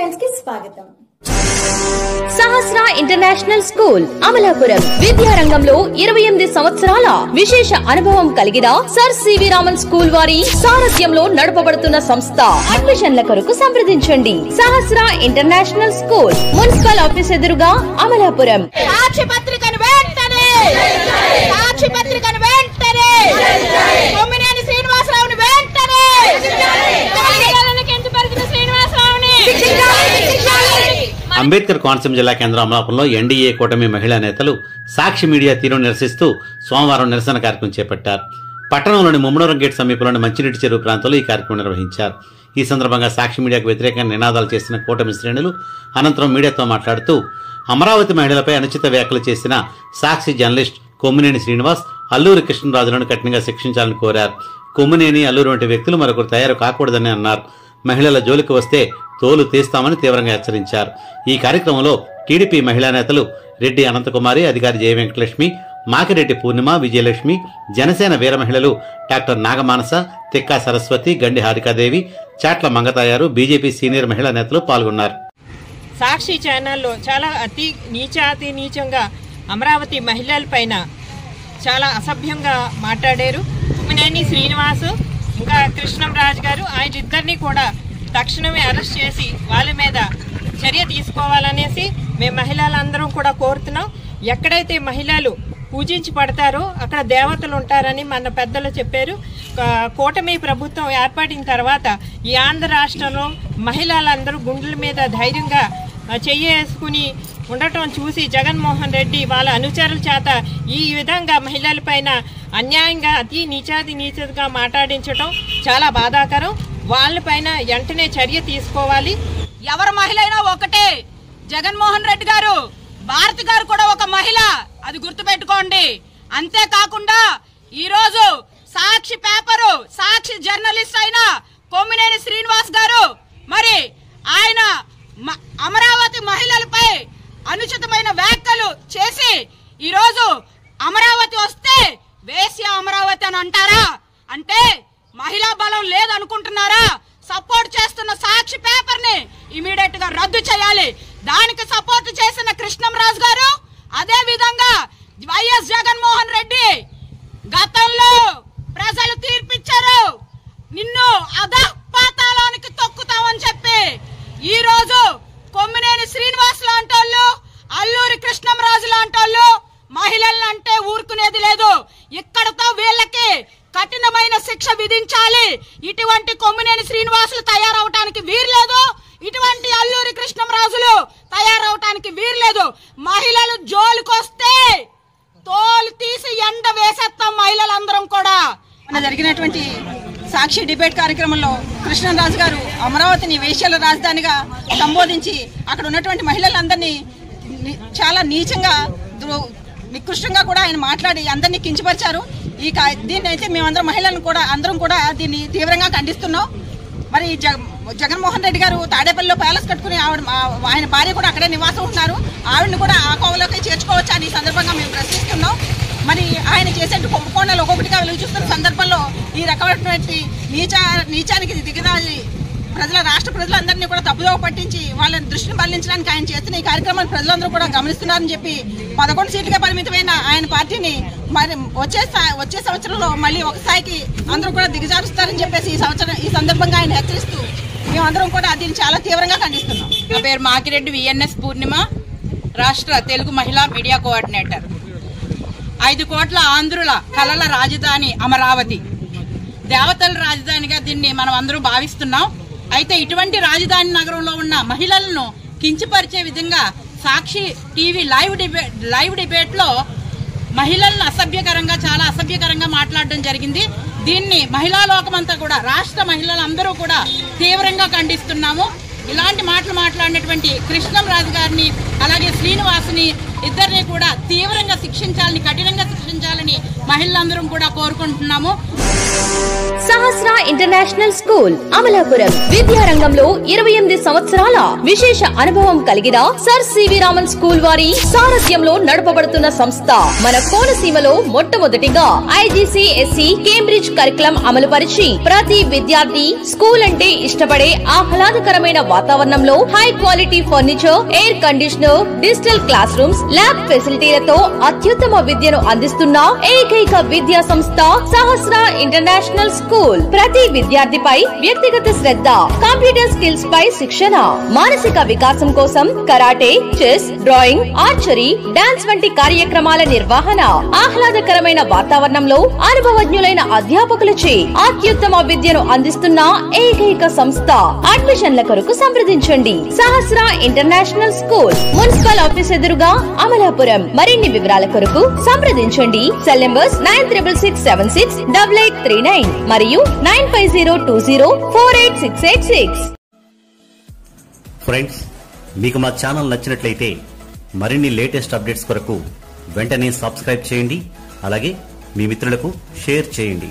Times కి స్వాగతం. సహస్ర international school Amalapuram విద్యారంగంలో 28 సంవత్సరాల విశేష అనుభవం కలిగిన సర్ సివి రామన్ స్కూల్ వారి సారథ్యంలో నడపబడుతున్న సంస్థ. అడ్మిషన్ల కొరకు సంప్రదించండి. సహస్ర ఇంటర్నేషనల్ స్కూల్, మున్సిపల్ ఆఫీస్ ఎదురుగా, అమలాపురం. అంబేద్కర్ కోనసీమ జిల్లా కేంద్రం అమలాపురంలో ఎన్డీఏ కూటమి మహిళా నేతలు సాక్షి మీడియా తీరును నిరసిస్తూ సోమవారం నిరసన కార్యక్రమం చేపట్టారు. పట్టణంలోని ముమ్మనూరం గేట్ సమీపంలోని మంచినీటి చెరువు ప్రాంతంలో ఈ కార్యక్రమం నిర్వహించారు. ఈ సందర్భంగా సాక్షి మీడియాకు వ్యతిరేకంగా నినాదాలు చేసిన కూటమి శ్రేణులు అనంతరం మీడియాతో మాట్లాడుతూ అమరావతి మహిళలపై అనుచిత వ్యాఖ్యలు చేసిన సాక్షి జర్నలిస్ట్ కొమ్మినేని శ్రీనివాస్, అల్లూరి కృష్ణరాజులను కఠినంగా శిక్షించాలని కోరారు. కొమ్మినేని, అల్లూరి వంటి వ్యక్తులు మరొకరు తయారు కాకూడదని అన్నారు. మహిళల జోలికి వస్తే తోలు తీస్తామని తీవ్రంగా హెచ్చరించారు. ఈ కార్యక్రమంలో టీడీపీ మహిళా నేతలు రెడ్డి అనంతకుమారి, అధికారి జయ వెంకటలక్ష్మి, మాకిరెడ్డి పూర్ణిమ, విజయలక్ష్మి, జనసేన వీర మహిళలు డాక్టర్ నాగమానస, తిక్కా సరస్వతి, గండి హారికాదేవి, చాట్ల మంగతాయారు, బీజేపీ సీనియర్ మహిళా నేతలు పాల్గొన్నారు. సాక్షి ఛానల్లో చాలా అతి నీచంగా అమరావతి మహిళల పైన చాలా అసభ్యంగా మాట్లాడారు. కొమ్మినేని శ్రీనివాసు ఇంకా కృష్ణంరాజు గారు, ఆయనిద్దరినీ కూడా తక్షణమే అరెస్ట్ చేసి వాళ్ళ మీద చర్య తీసుకోవాలనేసి మేము మహిళలందరం కూడా కోరుతున్నాం. ఎక్కడైతే మహిళలు పూజించి పడతారో అక్కడ దేవతలు ఉంటారని మన పెద్దలు చెప్పారు. కూటమి ప్రభుత్వం ఏర్పడిన తర్వాత ఈ ఆంధ్ర రాష్ట్రంలో మహిళలందరూ గుండెల మీద ధైర్యంగా చెయ్యేసుకుని ఉండటం చూసి జగన్మోహన్ రెడ్డి వాళ్ళ అనుచరుల చేత ఈ విధంగా మహిళలపైన అన్యాయంగా అతి నీచగా మాట్లాడించడం చాలా బాధాకరం. వాళ్ళపైన వెంటనే చర్య తీసుకోవాలి. ఎవరు మహిళ అయినా ఒకటే. జగన్మోహన్ రెడ్డి గారు, భారతి గారు కూడా ఒక మహిళ, అది గుర్తుపెట్టుకోండి. అంతేకాకుండా ఈరోజు సాక్షి పేపరు, సాక్షి జర్నలిస్ట్ అయిన కొమ్మినేని శ్రీనివాస్ గారు, మరి ఆయన అమరావతి మహిళలపై అనుచితమైన వ్యాఖ్యలు చేసి ఈరోజు అమరావతి వస్తే వేశ్య అమరావతి అని అంటారా? అంటే మహిళా బలం లేదనుకుంటున్నారా? సపోర్ట్ చేస్తున్న సాక్షి పేపర్ ని ఇమీడియట్ గా రద్దు చేయాలి. దానికి సపోర్ట్ చేసిన కృష్ణంరాజు గారు, అదే విధంగా వైఎస్ జగన్మోహన్ రెడ్డి గతంలో ప్రజలు తీర్పిచ్చారు, నిన్ను అధపాతాళానికి తొక్కుతామని చెప్పి. ఈ రోజు కొమ్మినేని శ్రీనివాస్ లాంటోళ్ళు, అల్లూరి కృష్ణంరాజు లాంటోళ్ళు మహిళలను అంటే ఊరుకునేది లేదు. ఇక్కడతో వీళ్ళకి కఠినమైన శిక్ష విధించాలి. ఇటువంటి కొమ్మినేని శ్రీనివాసులు తయారవటానికి వీర్లేదు, ఇటువంటి అల్లూరి కృష్ణంరాజులు తయారవటానికి వీర్లేదు. మహిళలు జోలికొస్తే తోలు తీసి ఎండ వేసేస్తాం మహిళలందరం కూడా. జరిగినటువంటి సాక్షి డిబేట్ కార్యక్రమంలో కృష్ణరాజు గారు అమరావతిని వేశ్యల రాజధానిగా సంబోధించి అక్కడ ఉన్నటువంటి మహిళలందరినీ చాలా నీచంగా నికృష్టంగా కూడా ఆయన మాట్లాడి అందరినీ కించపరిచారు. దీన్ని అయితే మేమందరం మహిళలను కూడా అందరం కూడా దీన్ని తీవ్రంగా ఖండిస్తున్నాం. మరి జగన్మోహన్ రెడ్డి గారు తాడేపల్లిలో ప్యాలెస్ కట్టుకుని ఆయన భార్య కూడా అక్కడే నివాసం ఉన్నారు. ఆవిడని కూడా ఆ కోవలోకి చేర్చుకోవచ్చు అని ఈ సందర్భంగా మేము ప్రశ్నిస్తున్నాం. మరి ఆయన చేసే కుంభకోణాలు ఒక్కొక్కటిగా వెలుగు చూస్తున్న సందర్భంలో ఈ రకమైనటువంటి నీచానికి దిగదారి రాష్ట్ర ప్రజలందరినీ కూడా తప్పుదోవ పట్టించి వాళ్ళని దృష్టిని మళ్లించడానికి ఆయన చేస్తున్న ఈ కార్యక్రమాన్ని ప్రజలందరూ కూడా గమనిస్తున్నారని చెప్పి 11 సీట్లుగా పరిమితమైన ఆయన పార్టీని మరి వచ్చే సంవత్సరంలో మళ్ళీ ఒక స్థాయికి అందరూ కూడా దిగజారుస్తారని చెప్పేసి ఈ సందర్భంగా ఆయన హెచ్చరిస్తూ మేమందరం కూడా దీన్ని చాలా తీవ్రంగా ఖండిస్తున్నాం. నా పేరు మాకిరెడ్డి విఎన్ఎస్ పూర్ణిమ, రాష్ట్ర తెలుగు మహిళా మీడియా కోఆర్డినేటర్. 5 కోట్ల ఆంధ్రుల కలల రాజధాని అమరావతి, దేవతల రాజధానిగా దీన్ని మనం అందరూ భావిస్తున్నాం. అయితే ఇటువంటి రాజధాని నగరంలో ఉన్న మహిళలను కించపరిచే విధంగా సాక్షి టీవీ లైవ్ డిబేట్ లో మహిళలను చాలా అసభ్యకరంగా మాట్లాడడం జరిగింది. దీన్ని మహిళా లోకమంతా కూడా, రాష్ట్ర మహిళలందరూ కూడా తీవ్రంగా ఖండిస్తున్నాము. ఇలాంటి మాటలు మాట్లాడినటువంటి కృష్ణంరాజు గారిని అలాగే శ్రీనివాసుని ఇద్దరిని కూడా తీవ్రంగా శిక్షించాలని, కఠినంగా శిక్షించాలని మహిళలందరం కూడా కోరుకుంటున్నాము. సహస్ర సహస్ర ఇంటర్నేషనల్ స్కూల్ అమలాపురం విద్యారంగంలో 28 సంవత్సరాల విశేష అనుభవం కలిగిన సర్ సివి రామన్ స్కూల్ వారి సారథ్యంలో నడపబడుతున్న సంస్థ మన కోనసీమలో మొట్టమొదటిగా IGCSE కేంబ్రిడ్జ్ కరికులం అమలు పరిచి ప్రతి విద్యార్థి స్కూల్ అంటే ఇష్టపడే ఆహ్లాదకరమైన వాతావరణంలో high quality furniture, air conditioner, digital class rooms, lab ఫెసిలిటీలతో అత్యుత్తమ విద్యను అందిస్తున్న ఏకైక విద్యా సంస్థ సహస్ర ఇంటర్నేషనల్ స్కూల్. ప్రతి విద్యార్థిపై వ్యక్తిగత శ్రద్ధ, కంప్యూటర్ స్కిల్స్ పై శిక్షణ, మానసిక వికాసం కోసం karate, chess, drawing, archery, dance వంటి కార్యక్రమాల నిర్వహణ, ఆహ్లాదకరమైన వాతావరణంలో అనుభవజ్ఞులైన అధ్యాపకులచే అత్యుత్తమ విద్యను అందిస్తున్న ఏకైక సంస్థ. అడ్మిషన్ల కొరకు సంప్రదించండి. సహస్ర ఇంటర్నేషనల్ స్కూల్, మున్సిపల్ ఆఫీస్ ఎదురుగా, అమలాపురం. మరిన్ని వివరాల కొరకు సంప్రదించండి. సెల్ నంబర్స్ 96668839 మరియు 9502048686. ఫ్రెండ్స్, మీకు మా ఛానల్ నచ్చినట్లయితే మరిన్ని లేటెస్ట్ అప్డేట్స్ కొరకు వెంటనే సబ్స్క్రైబ్ చేయండి. అలాగే మీ మిత్రులకు షేర్ చేయండి.